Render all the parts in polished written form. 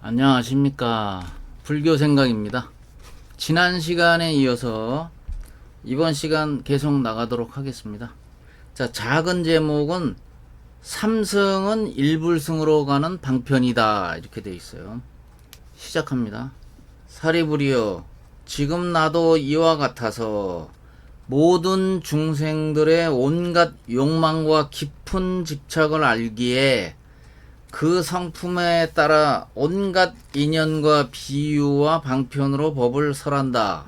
안녕하십니까. 불교생각입니다. 지난 시간에 이어서 이번 시간 계속 나가도록 하겠습니다. 자, 작은 제목은 삼승은 일불승으로 가는 방편이다, 이렇게 되어 있어요. 시작합니다. 사리부리여, 지금 나도 이와 같아서 모든 중생들의 온갖 욕망과 깊은 집착을 알기에 그 성품에 따라 온갖 인연과 비유와 방편으로 법을 설한다.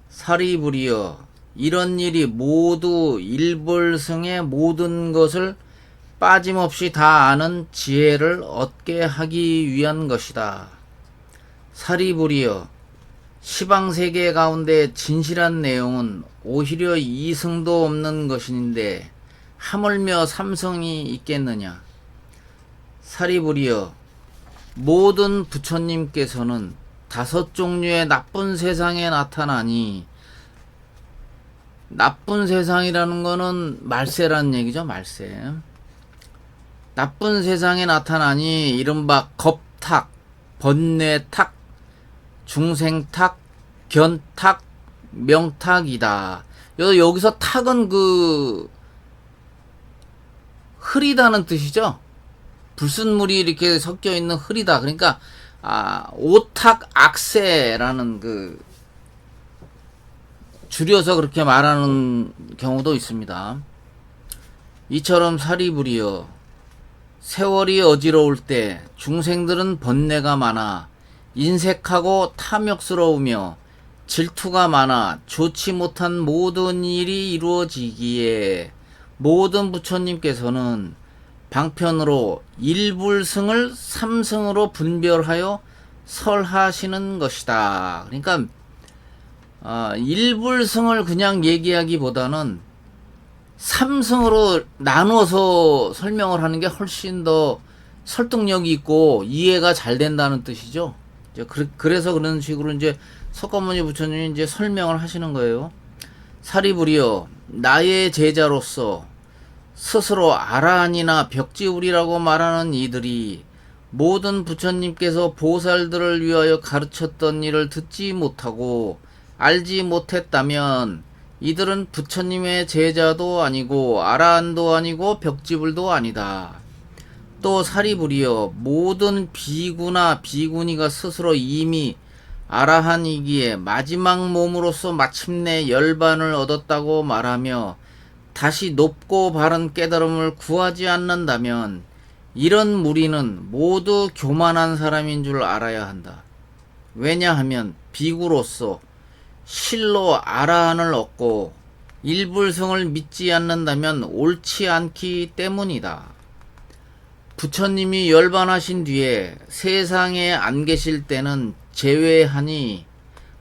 사리부리여, 이런 일이 모두 일불승의 모든 것을 빠짐없이 다 아는 지혜를 얻게 하기 위한 것이다. 사리부리여, 시방세계 가운데 진실한 내용은 오히려 이승도 없는 것인데 하물며 삼성이 있겠느냐. 사리부리여, 모든 부처님께서는 5종류의 나쁜 세상에 나타나니, 나쁜 세상이라는 거는 말세라는 얘기죠. 말세. 나쁜 세상에 나타나니 이른바 겁탁, 번뇌탁, 중생탁, 견탁, 명탁이다. 여기서 탁은 흐리다는 뜻이죠. 불순물이 이렇게 섞여 있는 흐리다. 그러니까 오탁 악세라는 줄여서 그렇게 말하는 경우도 있습니다. 이처럼 사리부리여, 세월이 어지러울 때 중생들은 번뇌가 많아 인색하고 탐욕스러우며 질투가 많아 좋지 못한 모든 일이 이루어지기에 모든 부처님께서는 방편으로 일불승을 삼승으로 분별하여 설하시는 것이다. 그러니까 일불승을 그냥 얘기하기보다는 삼승으로 나눠서 설명을 하는 게 훨씬 더 설득력이 있고 이해가 잘 된다는 뜻이죠. 그래서 그런 식으로 이제 석가모니 부처님이 이제 설명을 하시는 거예요. 사리부리여, 나의 제자로서 스스로 아라한이나 벽지울이라고 말하는 이들이 모든 부처님께서 보살들을 위하여 가르쳤던 일을 듣지 못하고 알지 못했다면 이들은 부처님의 제자도 아니고 아라한도 아니고 벽지불도 아니다. 또 사리부리여, 모든 비구나 비구니가 스스로 이미 아라한이기에 마지막 몸으로서 마침내 열반을 얻었다고 말하며 다시 높고 바른 깨달음을 구하지 않는다면 이런 무리는 모두 교만한 사람인 줄 알아야 한다. 왜냐하면 비구로서 실로 아라한을 얻고 일불성을 믿지 않는다면 옳지 않기 때문이다. 부처님이 열반하신 뒤에 세상에 안 계실 때는 제외하니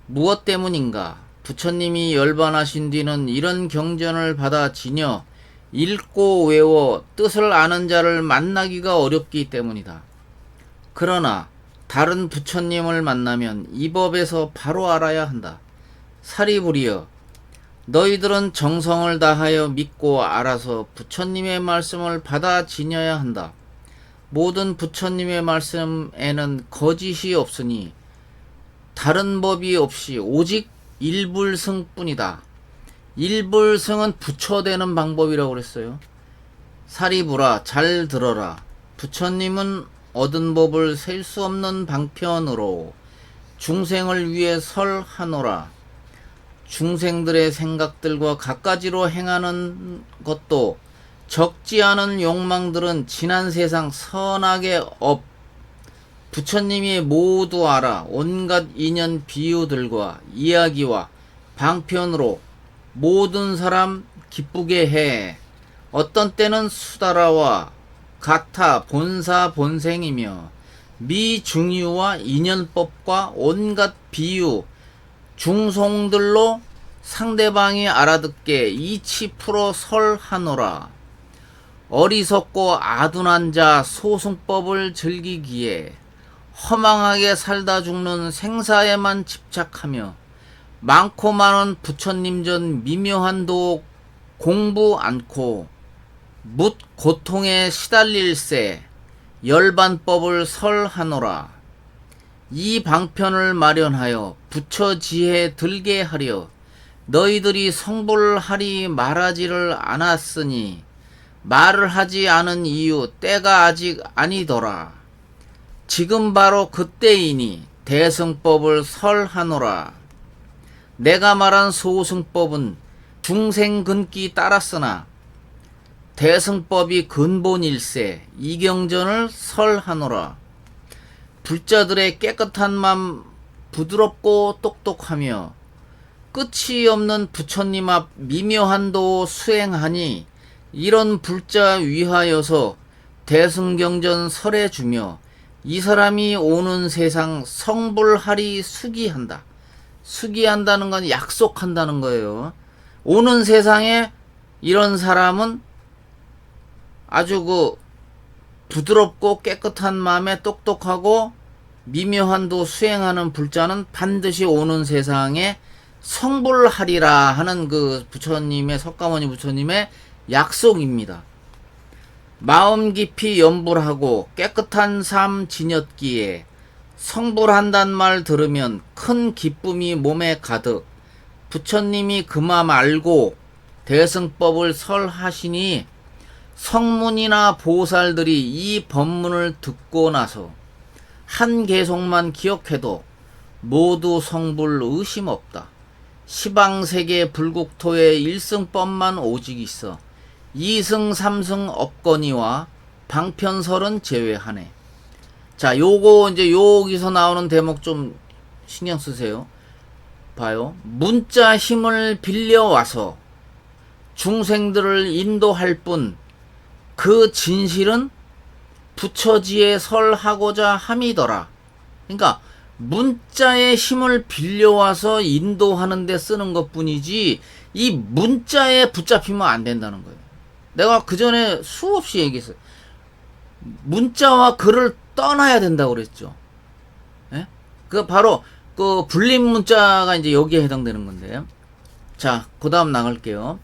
무엇 때문인가? 부처님이 열반하신 뒤는 이런 경전을 받아 지녀 읽고 외워 뜻을 아는 자를 만나기가 어렵기 때문이다. 그러나 다른 부처님을 만나면 이 법에서 바로 알아야 한다. 사리부리여, 너희들은 정성을 다하여 믿고 알아서 부처님의 말씀을 받아 지녀야 한다. 모든 부처님의 말씀에는 거짓이 없으니 다른 법이 없이 오직 일불승뿐이다. 일불승은 부처되는 방법이라고 그랬어요. 사리부라, 잘 들어라. 부처님은 얻은 법을 셀 수 없는 방편으로 중생을 위해 설하노라. 중생들의 생각들과 갖가지로 행하는 것도 적지 않은 욕망들은 지난 세상 선악의 업, 부처님이 모두 알아 온갖 인연 비유들과 이야기와 방편으로 모든 사람 기쁘게 해. 어떤 때는 수다라와 가타 본사 본생이며 미중유와 인연법과 온갖 비유 중송들로 상대방이 알아듣게 이치 풀어 설하노라. 어리석고 아둔한 자 소승법을 즐기기에 허망하게 살다 죽는 생사에만 집착하며 많고 많은 부처님 전 미묘한 도 공부 않고 묻 고통에 시달릴세 열반법을 설하노라. 이 방편을 마련하여 부처지혜 들게 하려 너희들이 성불하리 말하지를 않았으니 말을 하지 않은 이유 때가 아직 아니더라. 지금 바로 그때이니 대승법을 설하노라. 내가 말한 소승법은 중생근기 따랐으나 대승법이 근본일세. 이경전을 설하노라. 불자들의 깨끗한 맘 부드럽고 똑똑하며 끝이 없는 부처님 앞 미묘한 도 수행하니 이런 불자 위하여서 대승경전 설해주며 이 사람이 오는 세상 성불하리 수기한다. 수기한다는 건 약속한다는 거예요. 오는 세상에 이런 사람은 아주 부드럽고 깨끗한 마음에 똑똑하고 미묘한 도 수행하는 불자는 반드시 오는 세상에 성불하리라 하는 부처님의 석가모니 부처님의 약속입니다. 마음 깊이 염불하고 깨끗한 삶 지녔기에 성불한단 말 들으면 큰 기쁨이 몸에 가득. 부처님이 그 맘 알고 대승법을 설하시니 성문이나 보살들이 이 법문을 듣고 나서 한 개송만 기억해도 모두 성불 의심 없다. 시방세계 불국토에 일승법만 오직 있어 이승 삼승 없거니와 방편설은 제외하네. 자, 요거 이제 여기서 나오는 대목 좀 신경 쓰세요. 봐요. 문자 힘을 빌려와서 중생들을 인도할 뿐 그 진실은 부처지에 설하고자 함이더라. 그러니까 문자의 힘을 빌려와서 인도하는 데 쓰는 것 뿐이지 이 문자에 붙잡히면 안 된다는 거예요. 내가 그 전에 수없이 얘기했어요. 문자와 글을 떠나야 된다고 그랬죠. 예? 그 바로 그 불림 문자가 이제 여기에 해당되는 건데요. 자, 그 다음 나갈게요.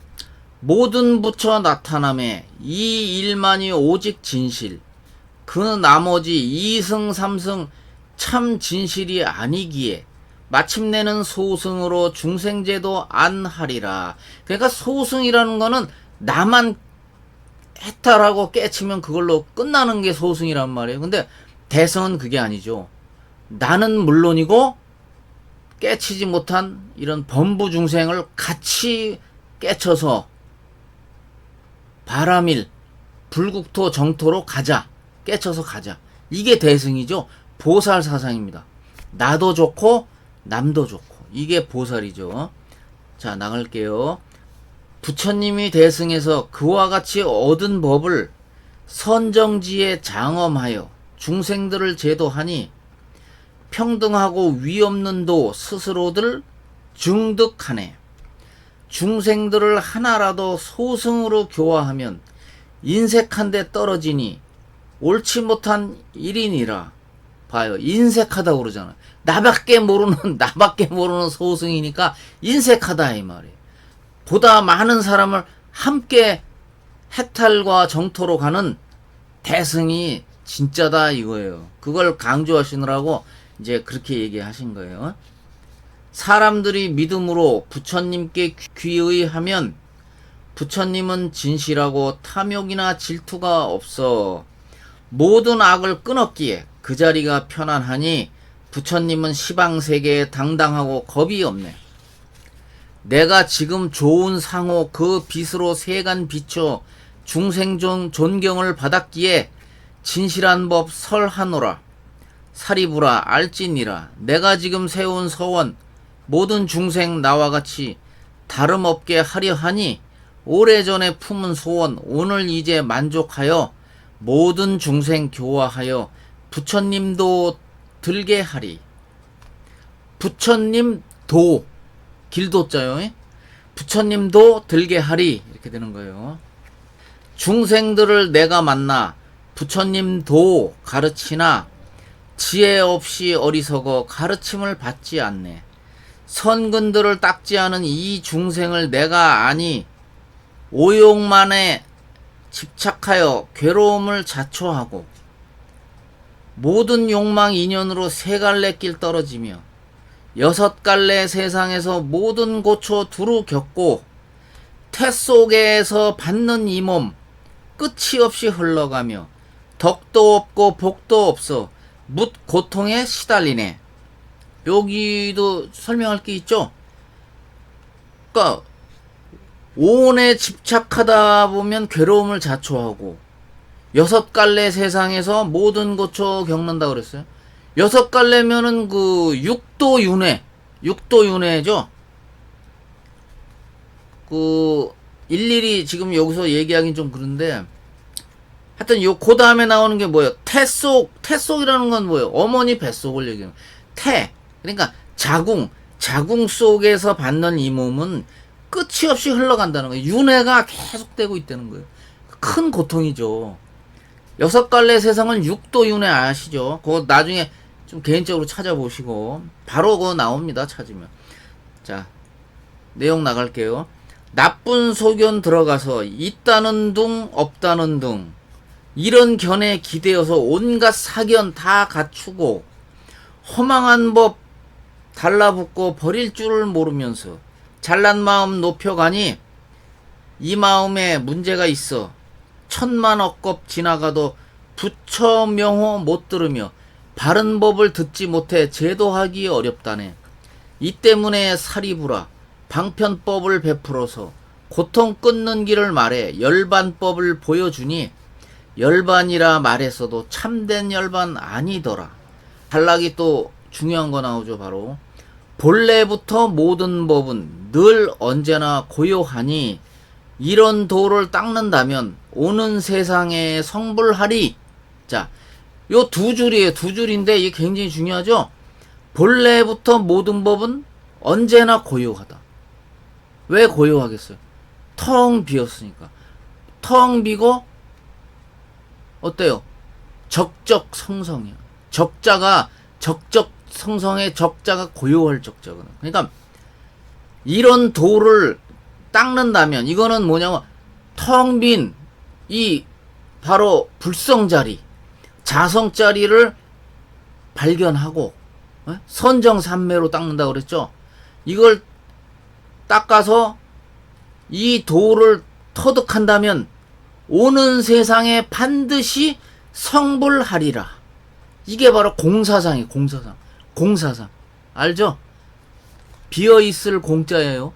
모든 부처 나타남에 이 일만이 오직 진실. 그 나머지 이승 삼승 참 진실이 아니기에 마침내는 소승으로 중생제도 안 하리라. 그러니까 소승이라는 거는 나만 해탈하고 깨치면 그걸로 끝나는 게 소승이란 말이에요. 근데 대승은 그게 아니죠. 나는 물론이고 깨치지 못한 이런 범부 중생을 같이 깨쳐서 바람일 불국토 정토로 가자. 깨쳐서 가자. 이게 대승이죠. 보살 사상입니다. 나도 좋고 남도 좋고 이게 보살이죠. 자, 나갈게요. 부처님이 대승해서 그와 같이 얻은 법을 선정지에 장엄하여 중생들을 제도하니 평등하고 위없는 도 스스로들 중득하네. 중생들을 하나라도 소승으로 교화하면 인색한데 떨어지니 옳지 못한 일이니라. 봐요. 인색하다고 그러잖아. 나밖에 모르는 소승이니까 인색하다 이 말이에요. 보다 많은 사람을 함께 해탈과 정토로 가는 대승이 진짜다 이거예요. 그걸 강조하시느라고 이제 그렇게 얘기하신 거예요. 사람들이 믿음으로 부처님께 귀의하면 부처님은 진실하고 탐욕이나 질투가 없어 모든 악을 끊었기에 그 자리가 편안하니 부처님은 시방세계에 당당하고 겁이 없네. 내가 지금 좋은 상호 그 빛으로 세간 비춰 중생 존경을 받았기에 진실한 법 설하노라. 사리부라 알지니라. 내가 지금 세운 서원 모든 중생 나와 같이 다름없게 하려 하니 오래전에 품은 소원 오늘 이제 만족하여 모든 중생 교화하여 부처님도 들게 하리. 부처님도 길도자요. 부처님도 들게 하리 이렇게 되는 거예요. 중생들을 내가 만나 부처님도 가르치나 지혜 없이 어리석어 가르침을 받지 않네. 선근들을 닦지 않은 이 중생을 내가 아니 오욕만에 집착하여 괴로움을 자초하고 모든 욕망 인연으로 세 갈래 길 떨어지며 여섯 갈래 세상에서 모든 고초 두루 겪고 태 속에서 받는 이 몸 끝이 없이 흘러가며 덕도 없고 복도 없어 묻 고통에 시달리네. 여기도 설명할 게 있죠. 그러니까 오온에 집착하다 보면 괴로움을 자초하고 여섯 갈래 세상에서 모든 고초 겪는다 그랬어요. 여섯 갈래면은 그 육도윤회죠. 그 일일이 지금 여기서 얘기하긴 좀 그런데 하여튼 그 다음에 나오는 게 뭐예요? 태속이라는 건 뭐예요? 어머니 뱃속을 얘기하는 그러니까 자궁 속에서 받는 이 몸은 끝이 없이 흘러간다는 거예요. 윤회가 계속되고 있다는 거예요. 큰 고통이죠. 여섯 갈래 세상은 육도윤회 아시죠? 그거 나중에 좀 개인적으로 찾아보시고 바로 그거 나옵니다. 찾으면. 자, 내용 나갈게요. 나쁜 소견 들어가서 있다는 둥 없다는 둥 이런 견해 기대어서 온갖 사견 다 갖추고 허망한 법 달라붙고 버릴 줄을 모르면서 잘난 마음 높여가니 이 마음에 문제가 있어 천만 억겁 지나가도 부처 명호 못 들으며 바른 법을 듣지 못해 제도하기 어렵다네. 이 때문에 사리부라 방편법을 베풀어서 고통 끊는 길을 말해 열반법을 보여주니 열반이라 말했어도 참된 열반 아니더라. 단락이 또 중요한 거 나오죠. 바로 본래부터 모든 법은 늘 언제나 고요하니 이런 도를 닦는다면 오는 세상에 성불하리. 자, 요 두 줄이에요. 두 줄인데 이게 굉장히 중요하죠. 본래부터 모든 법은 언제나 고요하다. 왜 고요하겠어요? 텅 비었으니까. 텅 비고 어때요? 적적성성이야. 적적성성의 적자가 고요할 적자거든. 그러니까 이런 도를 닦는다면 이거는 뭐냐면 텅 빈 이 바로 불성자리, 자성자리를 발견하고 선정삼매로 닦는다고 그랬죠. 이걸 닦아서 이 도를 터득한다면 오는 세상에 반드시 성불하리라. 이게 바로 공사상이에요. 공사상 알죠? 비어있을 공자예요.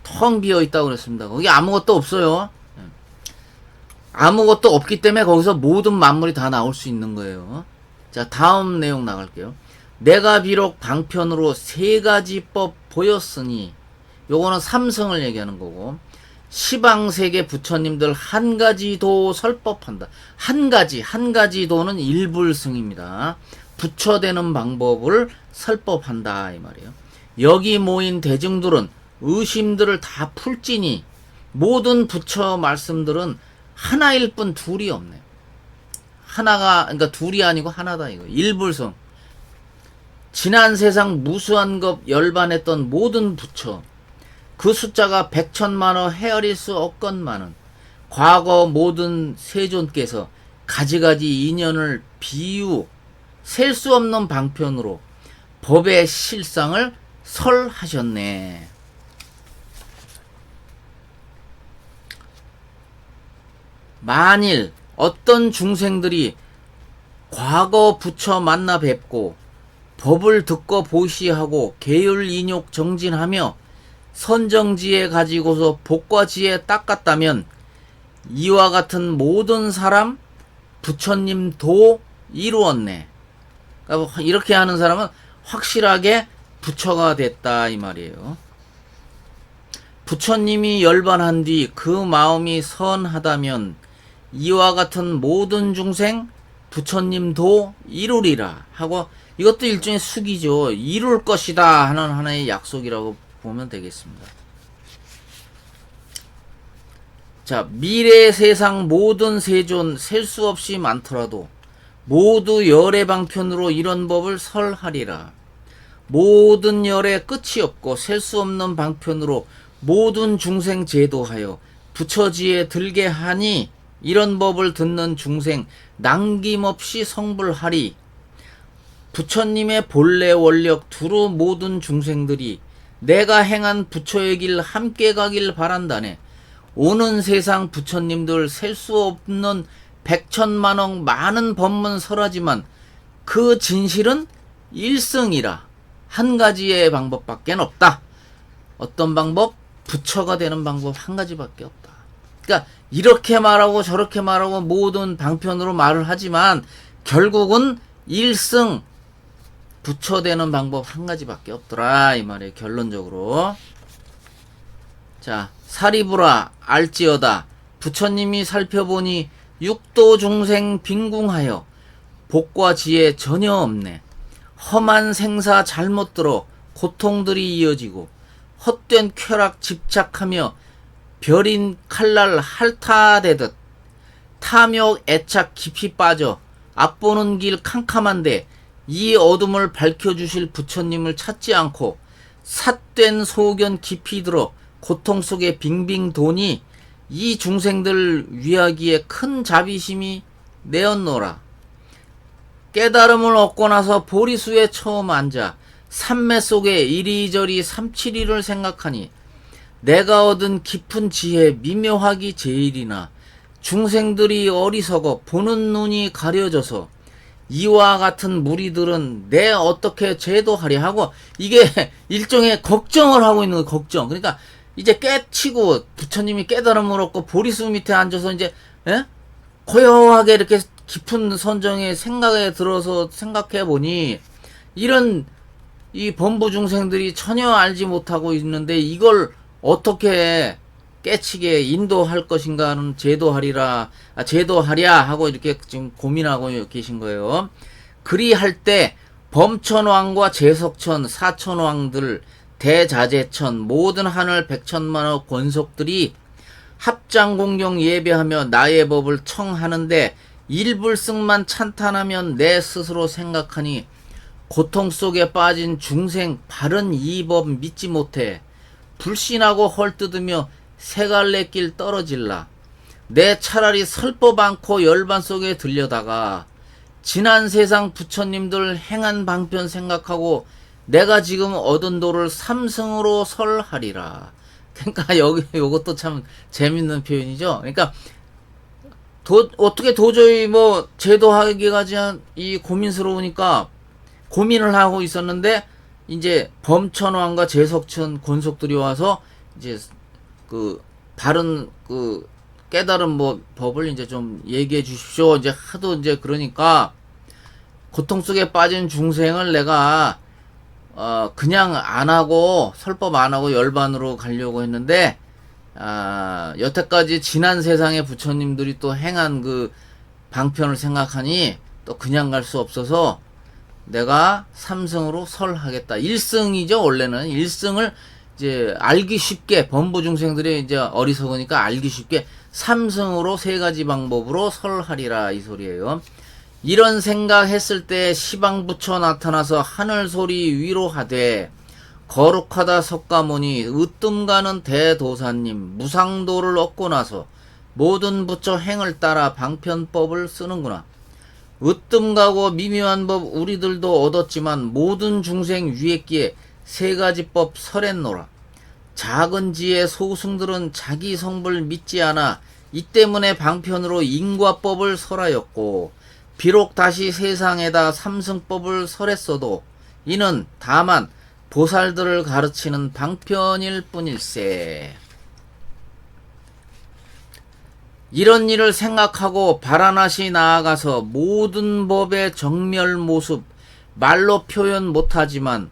텅 비어있다고 그랬습니다. 거기 아무것도 없어요. 아무것도 없기 때문에 거기서 모든 만물이 다 나올 수 있는 거예요. 자, 다음 내용 나갈게요. 내가 비록 방편으로 세 가지 법 보였으니 요거는 삼성을 얘기하는 거고 시방세계 부처님들 한 가지 도 설법한다. 한 가지 도는 일불승입니다. 부처되는 방법을 설법한다 이 말이에요. 여기 모인 대중들은 의심들을 다 풀지니 모든 부처 말씀들은 하나일 뿐 둘이 없네. 그러니까 둘이 아니고 하나다 이거. 일불성. 지난 세상 무수한 것 열반했던 모든 부처 그 숫자가 백천만호 헤아릴 수 없건만은 과거 모든 세존께서 가지가지 인연을 셀 수 없는 방편으로 법의 실상을 설하셨네. 만일 어떤 중생들이 과거 부처 만나 뵙고 법을 듣고 보시하고 계율 인욕 정진하며 선정지에 가지고서 복과 지에 닦았다면 이와 같은 모든 사람 부처님 도 이루었네. 그러니까 이렇게 하는 사람은 확실하게 부처가 됐다 이 말이에요. 부처님이 열반한 뒤 그 마음이 선하다면 이와 같은 모든 중생 부처님도 이루리라 하고 이것도 일종의 숙이죠. 이룰 것이다 하는 하나의 약속이라고 보면 되겠습니다. 자, 미래 세상 모든 세존 셀 수 없이 많더라도 모두 열의 방편으로 이런 법을 설하리라. 모든 열의 끝이 없고 셀 수 없는 방편으로 모든 중생 제도하여 부처지에 들게 하니 이런 법을 듣는 중생 남김없이 성불하리. 부처님의 본래 원력 두루 모든 중생들이 내가 행한 부처의 길 함께 가길 바란다네. 오는 세상 부처님들 셀 수 없는 백천만억 많은 법문 설하지만 그 진실은 일승이라. 한 가지의 방법밖에 없다. 어떤 방법? 부처가 되는 방법 한 가지밖에 없다. 그러니까 이렇게 말하고 저렇게 말하고 모든 방편으로 말을 하지만 결국은 일승 부처 되는 방법 한 가지밖에 없더라 이 말이에요. 결론적으로. 자, 사리부라 알지어다. 부처님이 살펴보니 육도 중생 빈궁하여 복과 지혜 전혀 없네. 험한 생사 잘못 들어 고통들이 이어지고 헛된 쾌락 집착하며 별인 칼날 핥아대듯 탐욕 애착 깊이 빠져 앞보는 길 캄캄한데 이 어둠을 밝혀주실 부처님을 찾지 않고 삿된 소견 깊이 들어 고통 속에 빙빙 도니 이 중생들 위하기에 큰 자비심이 내었노라. 깨달음을 얻고 나서 보리수에 처음 앉아 삼매 속에 이리저리 삼칠이를 생각하니 내가 얻은 깊은 지혜 미묘하기 제일이나 중생들이 어리석어 보는 눈이 가려져서 이와 같은 무리들은 내 어떻게 제도하려 하고 이게 일종의 걱정을 하고 있는 거예요. 걱정. 그러니까 이제 깨치고 부처님이 깨달음을 얻고 보리수 밑에 앉아서 이제 고요하게 이렇게 깊은 선정의 생각에 들어서 생각해 보니 이런 이 범부 중생들이 전혀 알지 못하고 있는데 이걸 어떻게 깨치게 인도할 것인가는 제도하랴 하고 이렇게 지금 고민하고 계신 거예요. 그리할 때 범천왕과 제석천, 사천왕들, 대자재천, 모든 하늘 백천만억 권속들이 합장공경 예배하며 나의 법을 청하는데 일불승만 찬탄하면 내 스스로 생각하니 고통 속에 빠진 중생 바른 이 법 믿지 못해 불신하고 헐뜯으며 세갈래 길 떨어질라. 내 차라리 설법 않고 열반 속에 들려다가 지난 세상 부처님들 행한 방편 생각하고 내가 지금 얻은 도를 삼승으로 설하리라. 그러니까 여기 요것도 참 재밌는 표현이죠. 그러니까 어떻게 도저히 뭐 제도하기가 이 고민스러우니까 고민을 하고 있었는데 이제 범천왕과 제석천 권속들이 와서 이제 그 바른 그 깨달은 뭐 법을 이제 좀 얘기해 주십시오. 이제 하도 이제 그러니까 고통 속에 빠진 중생을 내가 그냥 안 하고 설법 안 하고 열반으로 가려고 했는데 여태까지 지난 세상의 부처님들이 또 행한 그 방편을 생각하니 또 그냥 갈 수 없어서 내가 삼승으로 설하겠다. 일승이죠. 원래는 일승을 이제 알기 쉽게 범부 중생들이 이제 어리석으니까 알기 쉽게 삼승으로 세 가지 방법으로 설하리라 이 소리예요. 이런 생각했을 때 시방부처 나타나서 하늘 소리 위로 하되 거룩하다 석가모니 으뜸가는 대도사님 무상도를 얻고 나서 모든 부처 행을 따라 방편법을 쓰는구나. 으뜸가고 미묘한 법 우리들도 얻었지만 모든 중생 위했기에 세 가지 법 설했노라. 작은 지혜 소승들은 자기 성불 믿지 않아 이 때문에 방편으로 인과법을 설하였고 비록 다시 세상에다 삼승법을 설했어도 이는 다만 보살들을 가르치는 방편일 뿐일세. 이런 일을 생각하고 바라나시 나아가서 모든 법의 정멸 모습 말로 표현 못하지만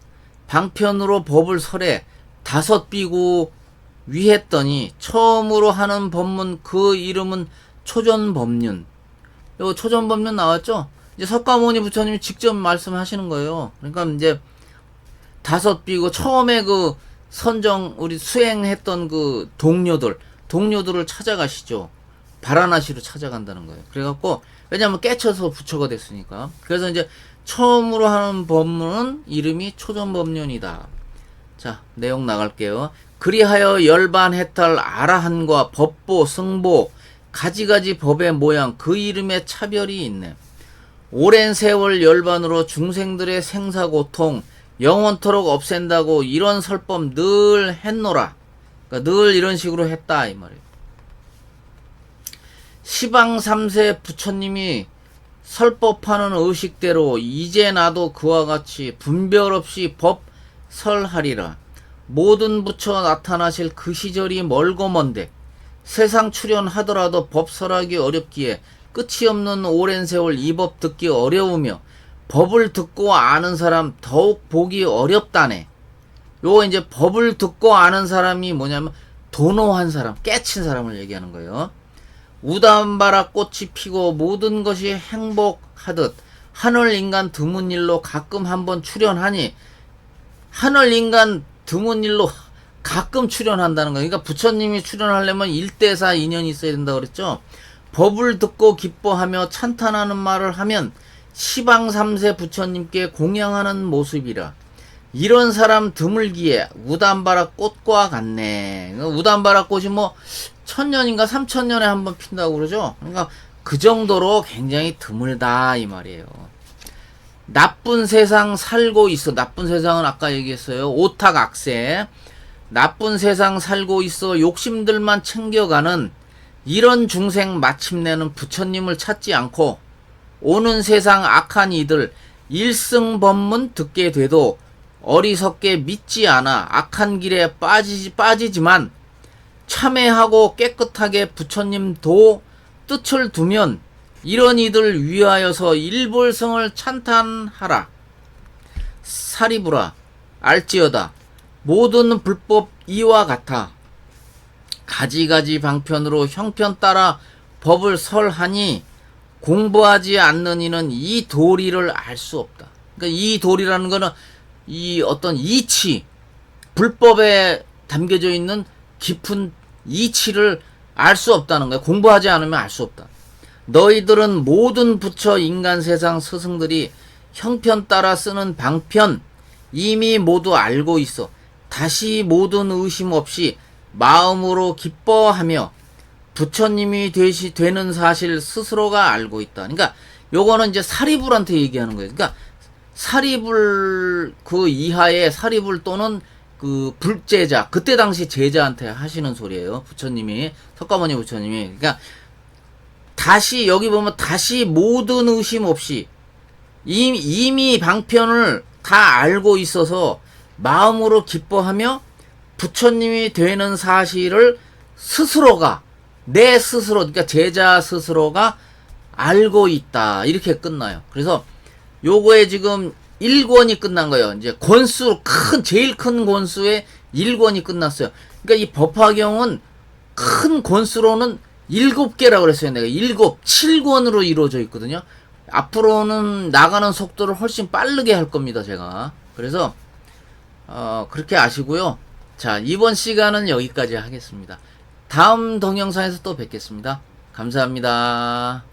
방편으로 법을 설해 5비구 위했더니 처음으로 하는 법문 그 이름은 초전법륜. 요 초전법륜 나왔죠? 이제 석가모니 부처님이 직접 말씀하시는 거예요. 그러니까 이제 5비구 처음에 그 선정 우리 수행했던 그 동료들을 찾아가시죠. 바라나시로 찾아간다는 거예요. 그래갖고 왜냐면 깨쳐서 부처가 됐으니까. 그래서 이제 처음으로 하는 법문은 이름이 초전법륜이다. 자, 내용 나갈게요. 그리하여 열반해탈 아라한과 법보, 승보, 가지가지 법의 모양 그 이름에 차별이 있네. 오랜 세월 열반으로 중생들의 생사고통 영원토록 없앤다고 이런 설법 늘 했노라. 그러니까 늘 이런 식으로 했다 이 말이에요. 시방 3세 부처님이 설법하는 의식대로 이제 나도 그와 같이 분별 없이 법 설하리라. 모든 부처 나타나실 그 시절이 멀고 먼데 세상 출현하더라도 법 설하기 어렵기에 끝이 없는 오랜 세월 이 법 듣기 어려우며 법을 듣고 아는 사람 더욱 보기 어렵다네. 요거 이제 법을 듣고 아는 사람이 뭐냐면 도노한 사람, 깨친 사람을 얘기하는 거예요. 우담바라 꽃이 피고 모든 것이 행복하듯 하늘 인간 드문 일로 가끔 한번 출현하니 하늘 인간 드문 일로 가끔 출현한다는 거예요. 그러니까 부처님이 출현하려면 1대4 인연이 있어야 된다고 그랬죠. 법을 듣고 기뻐하며 찬탄하는 말을 하면 시방 3세 부처님께 공양하는 모습이라. 이런 사람 드물기에 우담바라 꽃과 같네. 우담바라 꽃이 뭐 1000년인가 3000년에 한번 핀다고 그러죠. 그러니까 그 정도로 굉장히 드물다 이 말이에요. 나쁜 세상 살고 있어. 나쁜 세상은 아까 얘기했어요. 오탁악세. 나쁜 세상 살고 있어 욕심들만 챙겨가는 이런 중생 마침내는 부처님을 찾지 않고 오는 세상 악한 이들 일승법문 듣게 돼도 어리석게 믿지 않아 악한 길에 빠지지만 참회하고 깨끗하게 부처님 도 뜻을 두면 이런 이들 위하여서 일불성을 찬탄하라. 사리부라 알지어다. 모든 불법 이와 같아 가지가지 방편으로 형편 따라 법을 설하니 공부하지 않는 이는 이 도리를 알 수 없다. 그러니까 이 도리라는 거는 이 어떤 이치, 불법에 담겨져 있는 깊은 이치를 알 수 없다는 거야. 공부하지 않으면 알 수 없다. 너희들은 모든 부처 인간 세상 스승들이 형편 따라 쓰는 방편 이미 모두 알고 있어. 다시 모든 의심 없이 마음으로 기뻐하며 부처님이 되는 사실 스스로가 알고 있다. 그러니까 요거는 이제 사리불한테 얘기하는 거예요. 그러니까 사리불 그 이하의 사리불 또는 그 불제자, 그때 당시 제자한테 하시는 소리예요. 부처님이, 석가모니 부처님이. 그러니까 다시 여기 보면 다시 모든 의심 없이 이미 방편을 다 알고 있어서 마음으로 기뻐하며 부처님이 되는 사실을 스스로가 내 스스로, 그러니까 제자 스스로가 알고 있다. 이렇게 끝나요. 그래서 요거에 지금 1권이 끝난 거예요. 이제 권수, 제일 큰 권수의 1권이 끝났어요. 그러니까 이 법화경은 큰 권수로는 7개라고 그랬어요. 내가 7권으로 이루어져 있거든요. 앞으로는 나가는 속도를 훨씬 빠르게 할 겁니다. 제가. 그래서 그렇게 아시고요. 자, 이번 시간은 여기까지 하겠습니다. 다음 동영상에서 또 뵙겠습니다. 감사합니다.